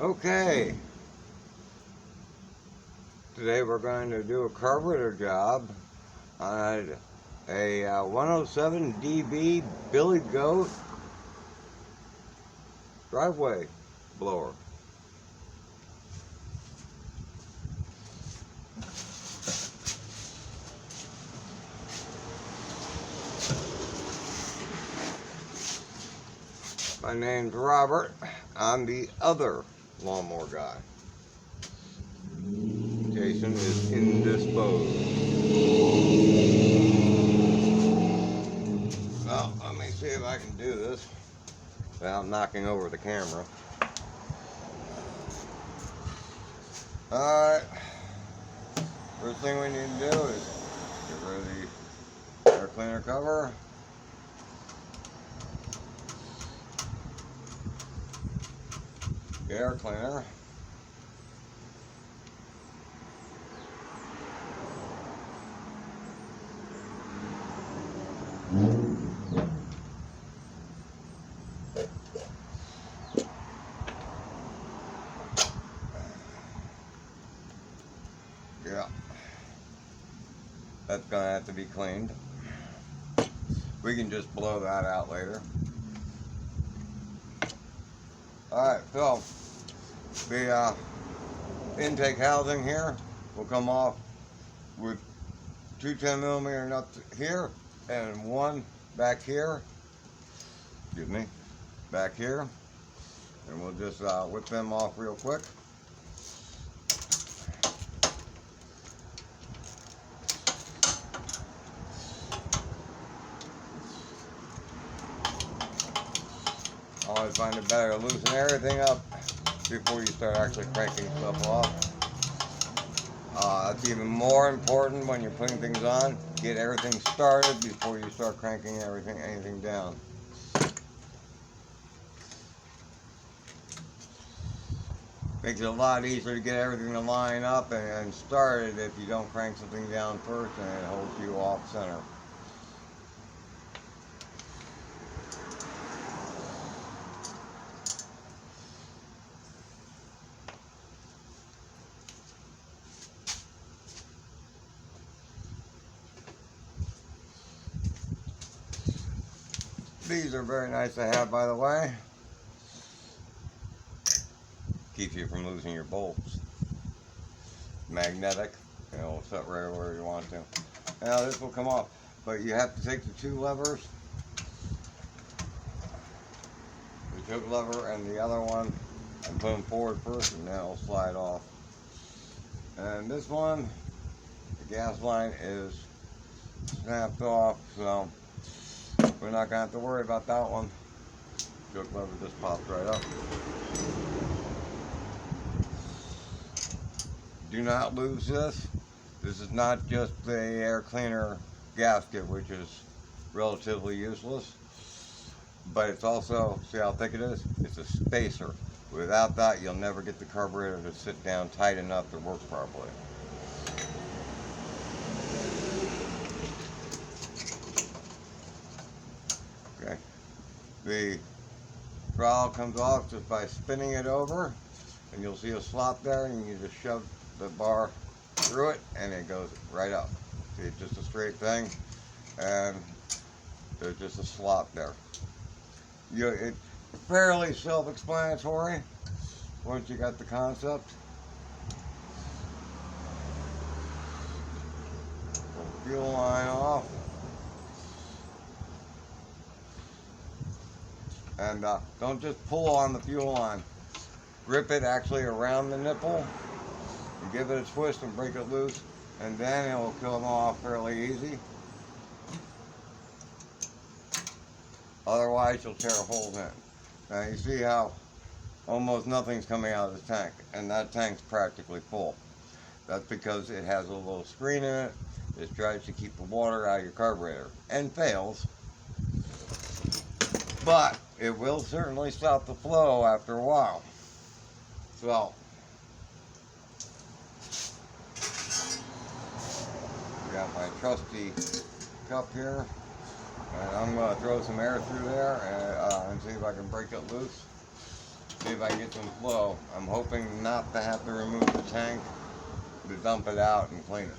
Okay, today we're going to do a carburetor job on a 107 dB Billy Goat driveway blower. My name's Robert. I'm the other lawnmower guy. Jason is indisposed. Well, let me see if I can do this without knocking over the camera. Alright, first thing we need to do is get rid of the air cleaner cover. The air cleaner. Yeah, that's gonna have to be cleaned. We can just blow that out later. Alright, so the intake housing here will come off with two 10mm nuts here and one back here. Excuse me, back here. And we'll just whip them off real quick. Always find it better to loosen everything up before you start actually cranking stuff off. That's even more important when you're putting things on. Get everything started before you start cranking anything down. Makes it a lot easier to get everything to line up and started if you don't crank something down first and it holds you off center. These are very nice to have, by the way. Keeps you from losing your bolts. Magnetic, it'll set right where you want to. Now this will come off, but you have to take the two levers, the choke lever and the other one, and put them forward first, and then it'll slide off. And this one, the gas line is snapped off, so we're not gonna have to worry about that one. Choke lever just pops right up. Do not lose this. This is not just the air cleaner gasket, which is relatively useless, but it's also, see how thick it is? It's a spacer. Without that, you'll never get the carburetor to sit down tight enough to work properly. Okay. The throttle comes off just by spinning it over, and you'll see a slot there, and you just shove the bar through it and it goes right up. See, it's just a straight thing and there's just a slot there. It's fairly self-explanatory once you got the concept. Pull the fuel line off. And don't just pull on the fuel line. Grip it actually around the nipple and give it a twist and break it loose, and then it will come off fairly easy. Otherwise you'll tear holes in it. Now you see how almost nothing's coming out of the tank, and that tank's practically full. That's because it has a little screen in it that tries to keep the water out of your carburetor, and fails. But it will certainly stop the flow after a while. So got my trusty cup here, and I'm going to throw some air through there and see if I can break it loose. See if I get some flow. I'm hoping not to have to remove the tank to dump it out and clean it.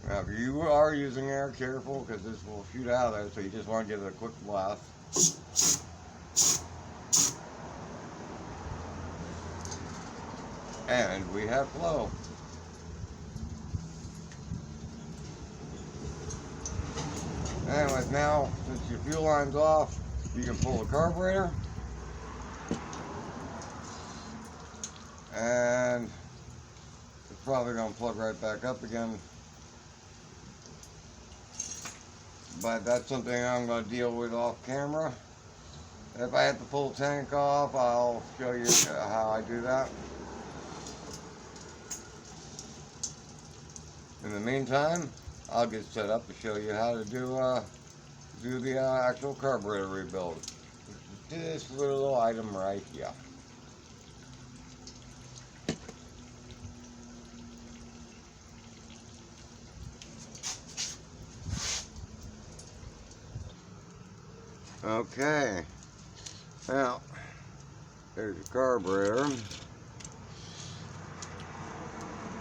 Now, if you are using air, careful, because this will shoot out of there, so you just want to give it a quick blast. And we have flow. And now, since your fuel line's off, you can pull the carburetor. And it's probably going to plug right back up again. But that's something I'm going to deal with off camera. If I have to pull the tank off, I'll show you how I do that. In the meantime, I'll get set up to show you how to do the actual carburetor rebuild. This little item right here. Okay, now there's your carburetor,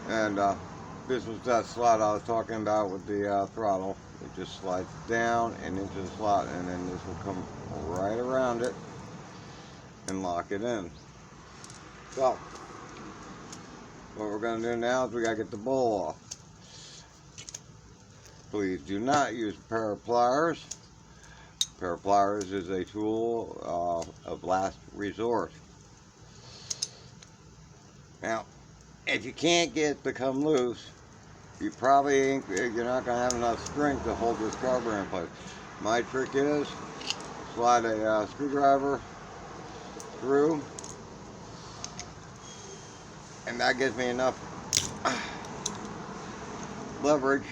and this was that slot I was talking about with the throttle. It just slides down and into the slot, and then this will come right around it and lock it in. So what we're going to do now is we got to get the bowl off. Please do not use a pair of pliers. A pair of pliers is a tool of last resort. Now, if you can't get it to come loose, you're not going to have enough strength to hold this carburetor in place. My trick is slide a screwdriver through, and that gives me enough leverage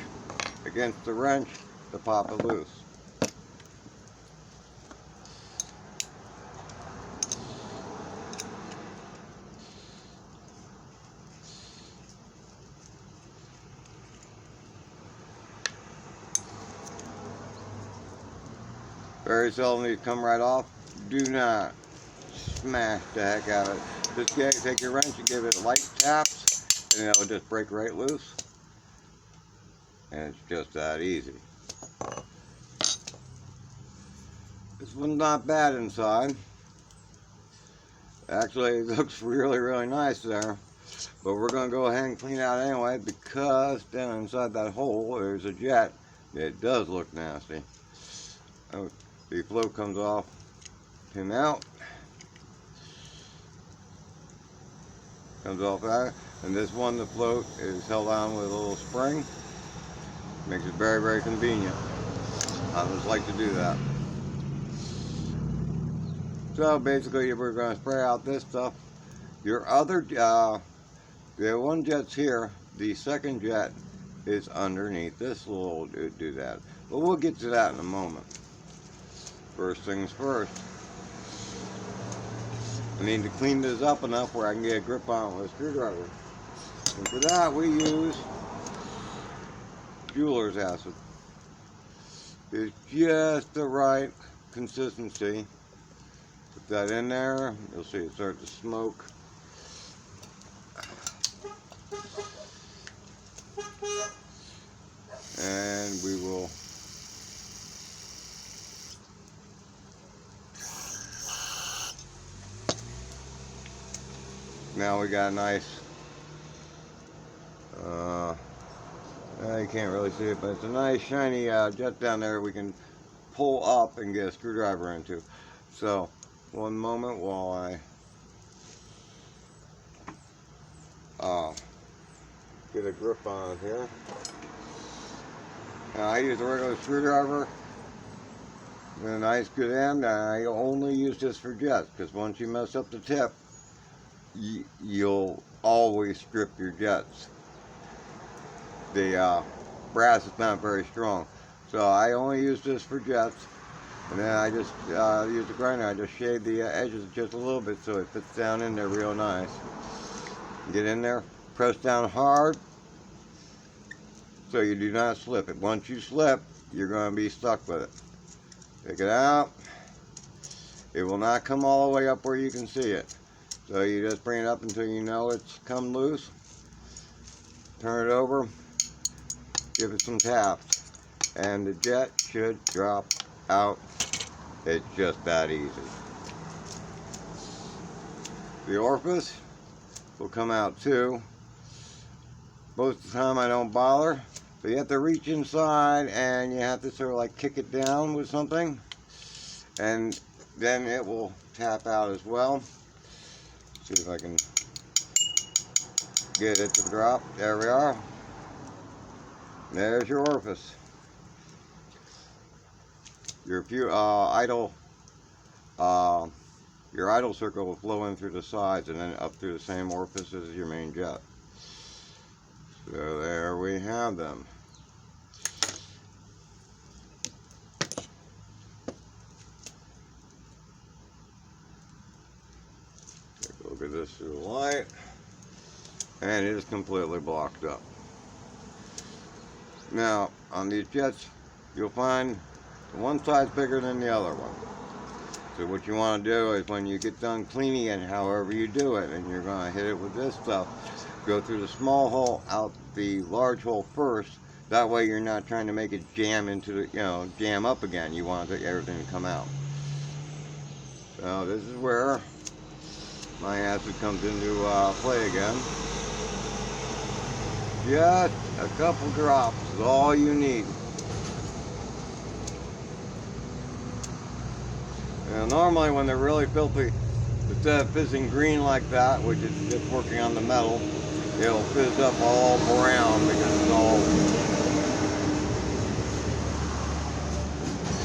against the wrench to pop it loose. Very seldom these come right off. Do not smash the heck out of it. Just take your wrench and give it light taps, and it'll just break right loose. And it's just that easy. This one's not bad inside. Actually, it looks really, really nice there. But we're going to go ahead and clean it out anyway, because down inside that hole there's a jet. It does look nasty. The float comes off, pin out, comes off that, and this one, the float is held on with a little spring. Makes it very, very convenient. I just like to do that. So basically, we're going to spray out this stuff. Your other, the one jet's here. The second jet is underneath this little doodad. But we'll get to that in a moment. First things first, I need to clean this up enough where I can get a grip on it with a screwdriver. And for that, we use jeweler's acid. It's just the right consistency. Put that in there, you'll see it start to smoke. And we will now we got a nice, you can't really see it, but it's a nice shiny jet down there we can pull up and get a screwdriver into. So, one moment while I get a grip on it here. Now, I use a regular screwdriver with a nice good end, and I only use this for jets, because once you mess up the tip, you'll always strip your jets. The brass is not very strong. So I only use this for jets. And then I just use the grinder. I just shave the edges just a little bit so it fits down in there real nice. Get in there, press down hard so you do not slip it. Once you slip, you're going to be stuck with it. Take it out. It will not come all the way up where you can see it. So you just bring it up until you know it's come loose. Turn it over. Give it some taps. And the jet should drop out. It's just that easy. The orifice will come out too. Most of the time I don't bother, but you have to reach inside and you have to sort of like kick it down with something, and then it will tap out as well. See if I can get it to drop. There we are. There's your orifice. Your idle circle will flow in through the sides and then up through the same orifice as your main jet. So there we have them. Take a look at this through the light, and it is completely blocked up. Now on these jets, you'll find one side's bigger than the other one. So what you want to do is when you get done cleaning it, however you do it, and you're going to hit it with this stuff, go through the small hole, out the large hole first. That way you're not trying to make it jam into the, jam up again. You want everything to come out. So this is where my acid comes into play again. Just a couple drops is all you need. Now, normally when they're really filthy, instead of fizzing green like that, which is just working on the metal, it'll fizz up all brown because it's all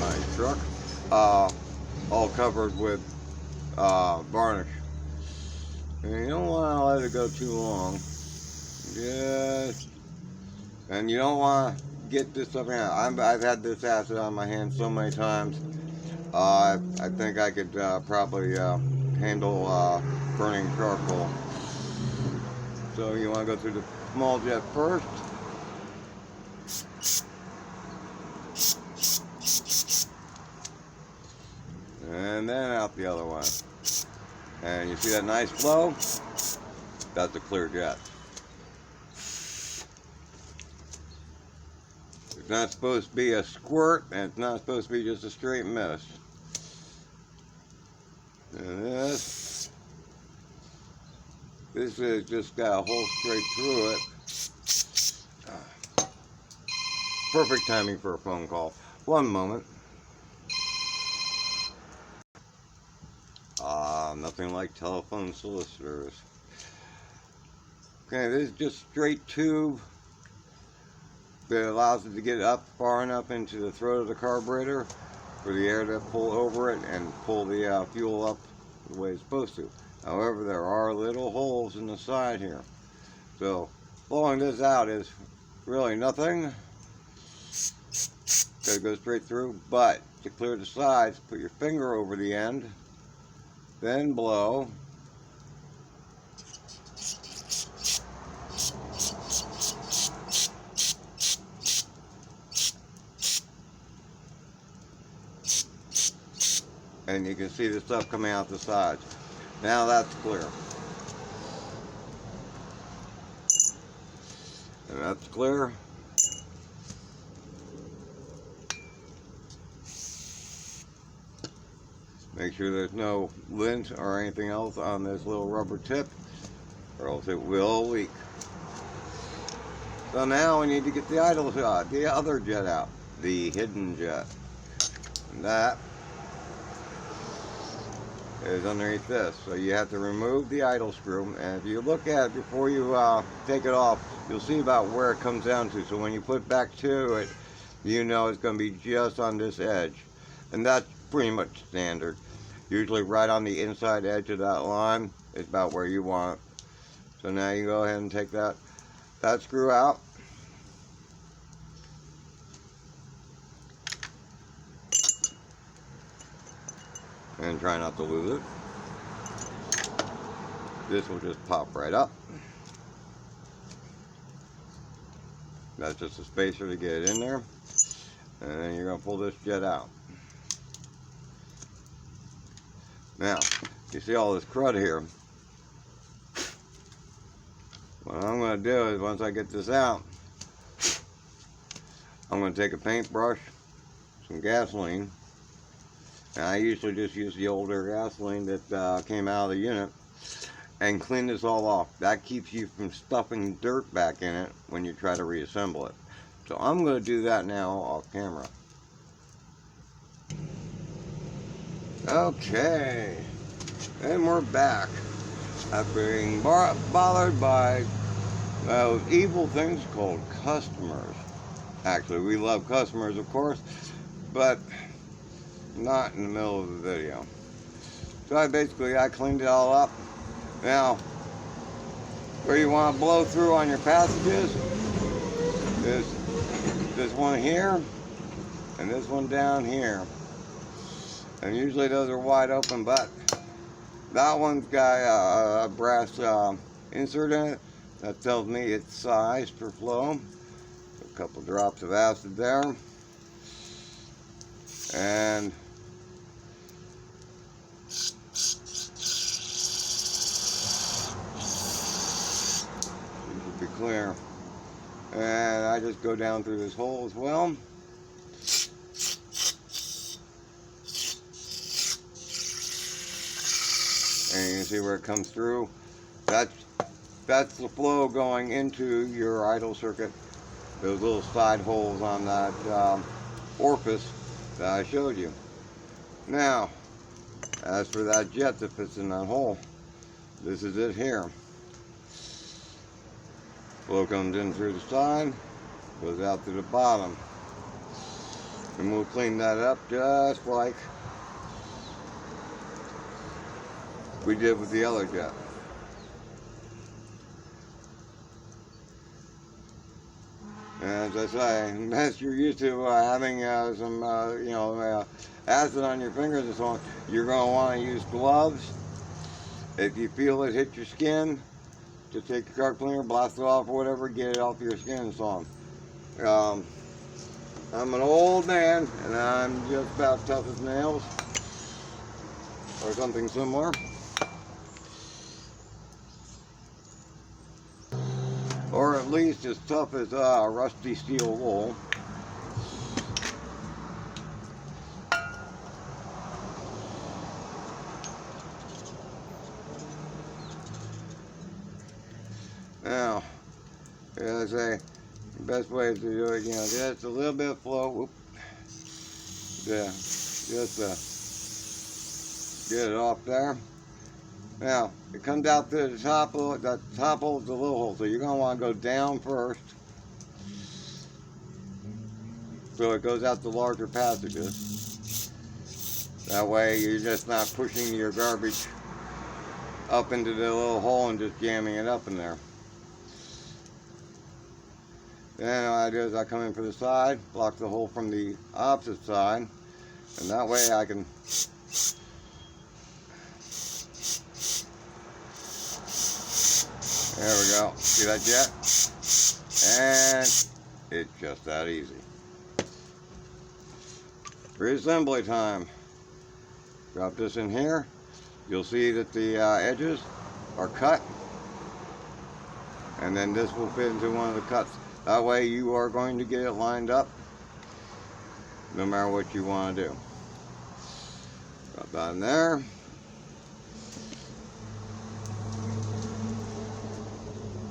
nice truck, all covered with varnish. And you don't want to let it go too long. And you don't want to get this stuff out. I've had this acid on my hands so many times. I think I could probably handle burning charcoal. So you want to go through the small jet first. And then out the other one. And you see that nice flow? That's a clear jet. It's not supposed to be a squirt, and it's not supposed to be just a straight mist. And this has just got a hole straight through it. Perfect timing for a phone call. One moment. Nothing like telephone solicitors. Okay, this is just straight tube that allows it to get up far enough into the throat of the carburetor for the air to pull over it and pull the fuel up the way it's supposed to. However, there are little holes in the side here. So blowing this out is really nothing. Gotta go straight through, but to clear the sides, put your finger over the end, then blow. And you can see the stuff coming out the sides. Now that's clear. And that's clear. Make sure there's no lint or anything else on this little rubber tip, or else it will leak. So now we need to get the idle shot, the other jet out, the hidden jet. And that is underneath this. So you have to remove the idle screw, and if you look at it before you take it off, you'll see about where it comes down to. So when you put back to it, you know it's going to be just on this edge. And that's pretty much standard. Usually right on the inside edge of that line is about where you want it. So now you go ahead and take that screw out. and try not to lose it. This will just pop right up. That's just a spacer to get it in there. And then you're going to pull this jet out. Now, you see all this crud here. What I'm going to do is, once I get this out, I'm going to take a paintbrush, some gasoline, and I usually just use the older gasoline that came out of the unit, and clean this all off. That keeps you from stuffing dirt back in it when you try to reassemble it. So I'm going to do that now off camera. Okay, and we're back after being bothered by evil things called customers. Actually, we love customers, of course, but not in the middle of the video. So I cleaned it all up. Now, where you want to blow through on your passages is this one here and this one down here. And usually those are wide open, but that one's got a brass insert in it that tells me its size for flow. A couple drops of acid there. And be clear. And I just go down through this hole as well. And you can see where it comes through. That's the flow going into your idle circuit. Those little side holes on that orifice that I showed you. Now, as for that jet that fits in that hole, this is it here. Flow comes in through the side, goes out to the bottom. And we'll clean that up just like we did with the other jet. And as I say, unless you're used to having some, acid on your fingers and so on, you're going to want to use gloves. If you feel it hit your skin, just take your carb cleaner, blast it off or whatever, get it off your skin and so on. I'm an old man, and I'm just about tough as nails, or something similar. Or at least as tough as rusty steel wool. Now, as I say, the best way to do it, just a little bit of flow. Whoop. Yeah, just get it off there. Now, it comes out to the top of that top hole is the little hole, so you're going to want to go down first. So it goes out to larger passages. That way you're just not pushing your garbage up into the little hole and just jamming it up in there. Then what I do is I come in for the side, block the hole from the opposite side, and that way I can there we go. See that jet? And it's just that easy. Reassembly time. Drop this in here. You'll see that the edges are cut. And then this will fit into one of the cuts. That way you are going to get it lined up no matter what you want to do. Drop that in there.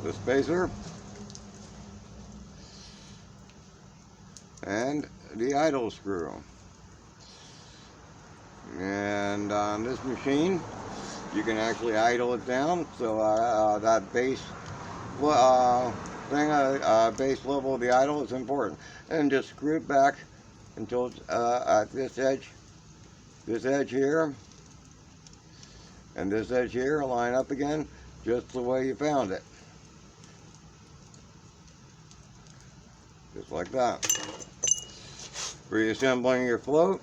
The spacer and the idle screw. And on this machine you can actually idle it down, so that base base level of the idle is important, and just screw it back until it's at this edge here and this edge here line up again just the way you found it. Just like that. Reassembling your float.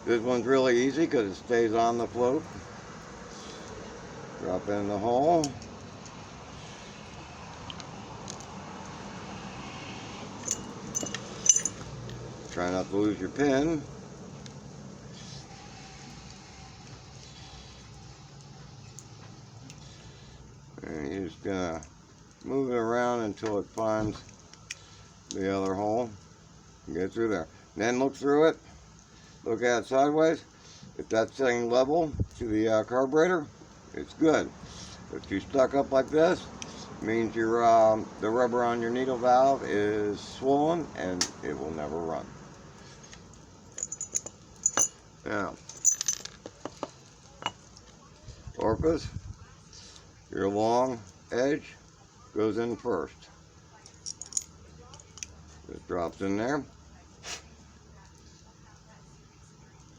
This one's really easy because it stays on the float. Drop in the hole. Try not to lose your pin. And you're just gonna move it around until it finds the other hole and get through there. Then look through it, look at it sideways. If that's setting level to the carburetor, it's good. If you stuck up like this, it means your the rubber on your needle valve is swollen and it will never run. Now, orifice, your long edge goes in first. It drops in there.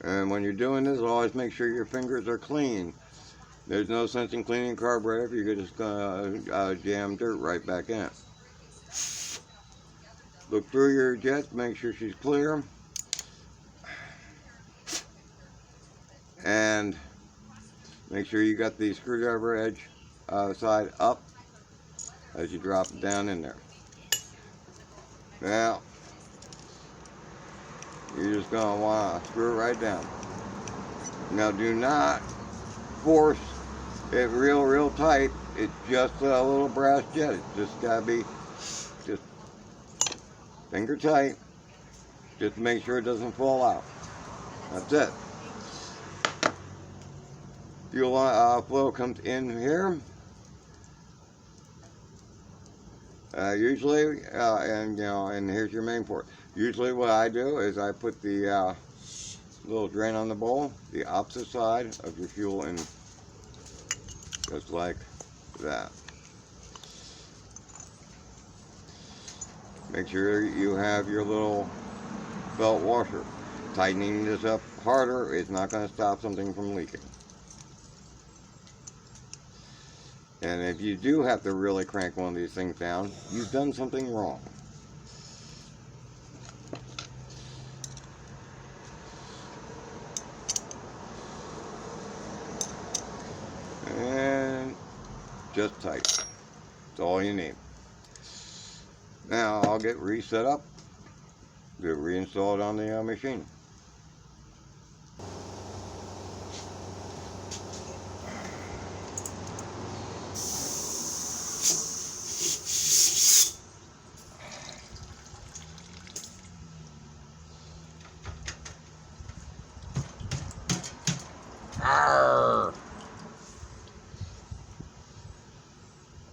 And when you're doing this, always make sure your fingers are clean. There's no sense in cleaning carburetor if you're just gonna jam dirt right back in it. Look through your jets, make sure she's clear. And make sure you got the screwdriver edge side up as you drop it down in there. Now, you're just going to want to screw it right down. Now, do not force it real tight. It's just a little brass jet. It's just got to be just finger tight, just to make sure it doesn't fall out. That's it. Fuel flow comes in here. Usually, and here's your main port. Usually what I do is I put the little drain on the bowl, the opposite side of your fuel in, just like that. Make sure you have your little belt washer. Tightening this up harder is not going to stop something from leaking. And if you do have to really crank one of these things down, you've done something wrong. And just tight. That's all you need. Now I'll get reset up to reinstall it on the machine.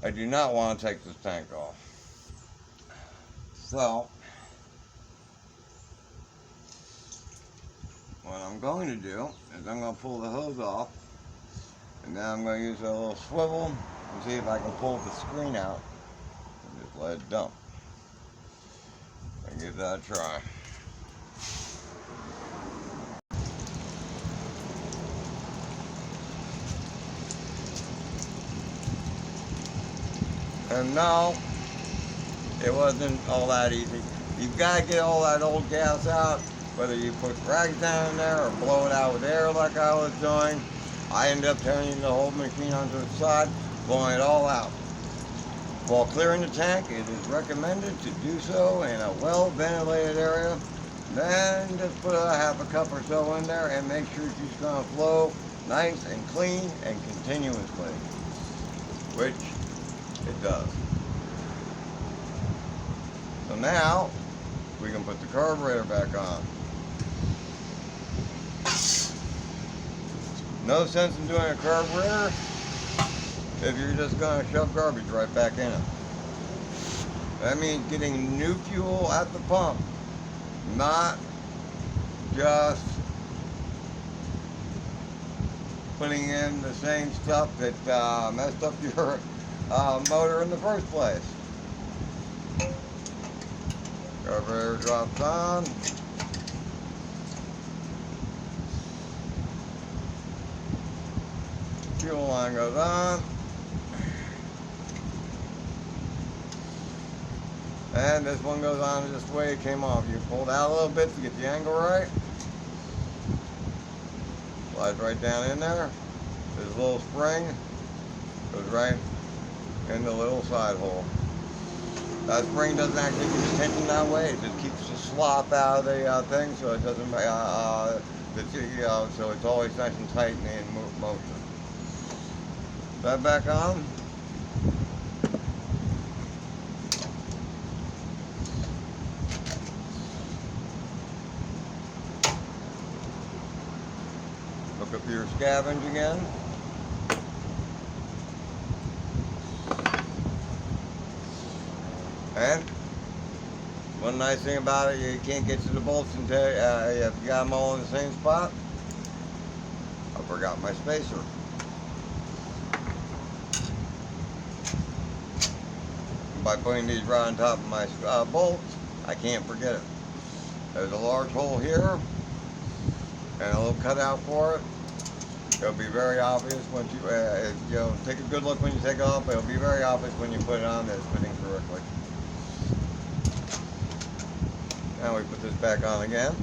I do not want to take this tank off. So, what I'm going to do is I'm going to pull the hose off, and now I'm going to use a little swivel and see if I can pull the screen out and just let it dump. And give that a try. And no, it wasn't all that easy. You've got to get all that old gas out, whether you put rags down in there or blow it out with air like I was doing. I ended up turning the whole machine onto its side, blowing it all out. While clearing the tank, it is recommended to do so in a well-ventilated area. Then just put a half a cup or so in there and make sure she's going to flow nice and clean and continuously, which it does. So now we can put the carburetor back on. No sense in doing a carburetor if you're just going to shove garbage right back in it. That means getting new fuel at the pump, not just putting in the same stuff that messed up your motor in the first place. Carburetor drops on. Fuel line goes on. And this one goes on just the way it came off. You pulled out a little bit to get the angle right. Slides right down in there. There's a little spring, goes right in the little side hole. That spring doesn't actually keep the tension that way. It just keeps the slop out of the thing, so it doesn't. So it's always nice and tight and in motion. That back on. Hook up your scavenge again. And one nice thing about it, you can't get to the bolts until if you got them all in the same spot. I forgot my spacer. By putting these right on top of my bolts, I can't forget it. There's a large hole here and a little cutout for it. It'll be very obvious once you, take a good look when you take it off, but it'll be very obvious when you put it on that it's fitting correctly. Now we put this back on again.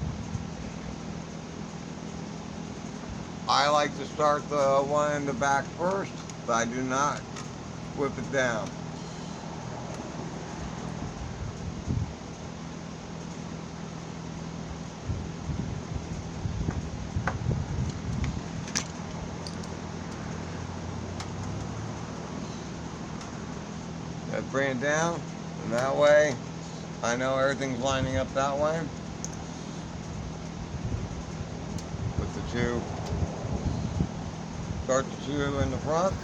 I like to start the one in the back first, but I do not whip it down. Bring it down, and that way I know everything's lining up that way. Put the two, start the two in the front,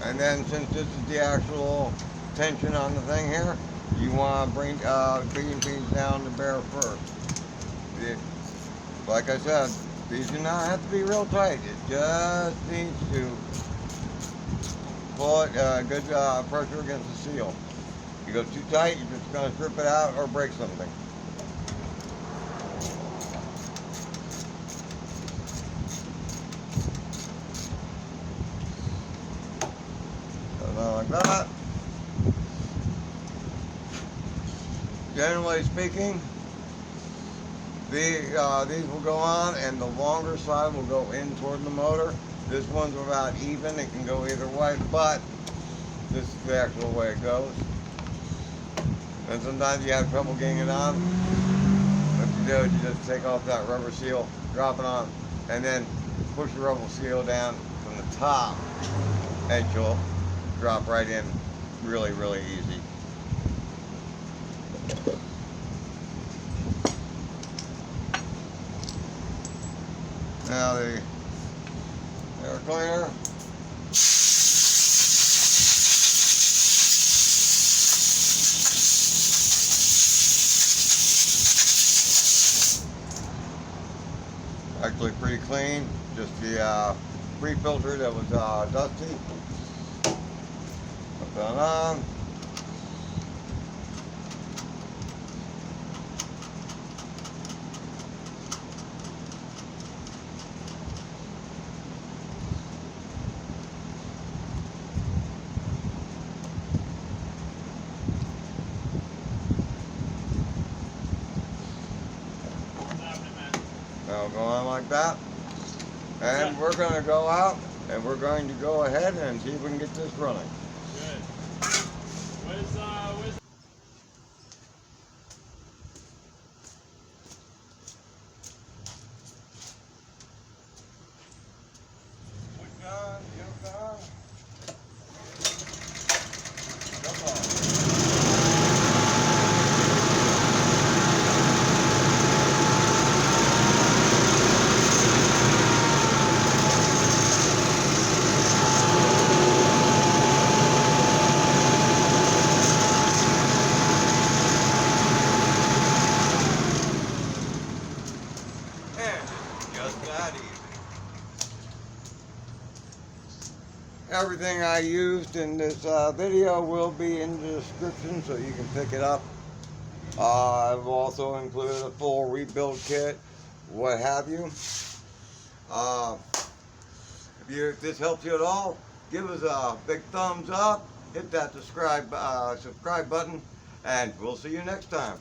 and then since this is the actual tension on the thing here, you want to bring feeding piece down the barrel first. Like I said, these do not have to be real tight. It just needs to pull it good pressure against the seal. If you go too tight, you're just going to strip it out or break something. Like that. Generally speaking, these will go on, and the longer side will go in toward the motor. This one's about even, it can go either way, but this is the actual way it goes. And sometimes you have trouble getting it on. What you do is you just take off that rubber seal, drop it on, and then push the rubber seal down from the top, and you'll drop right in really, really easy. Now the air cleaner. Actually pretty clean, just the pre-filter that was dusty. Put that on. Now go on like that, and we're going to go out and we're going to go ahead and see if we can get this running. Good. Where's Everything I used in this video will be in the description so you can pick it up. I've also included a full rebuild kit, what have you. If this helps you at all, give us a big thumbs up, hit that subscribe button, and we'll see you next time.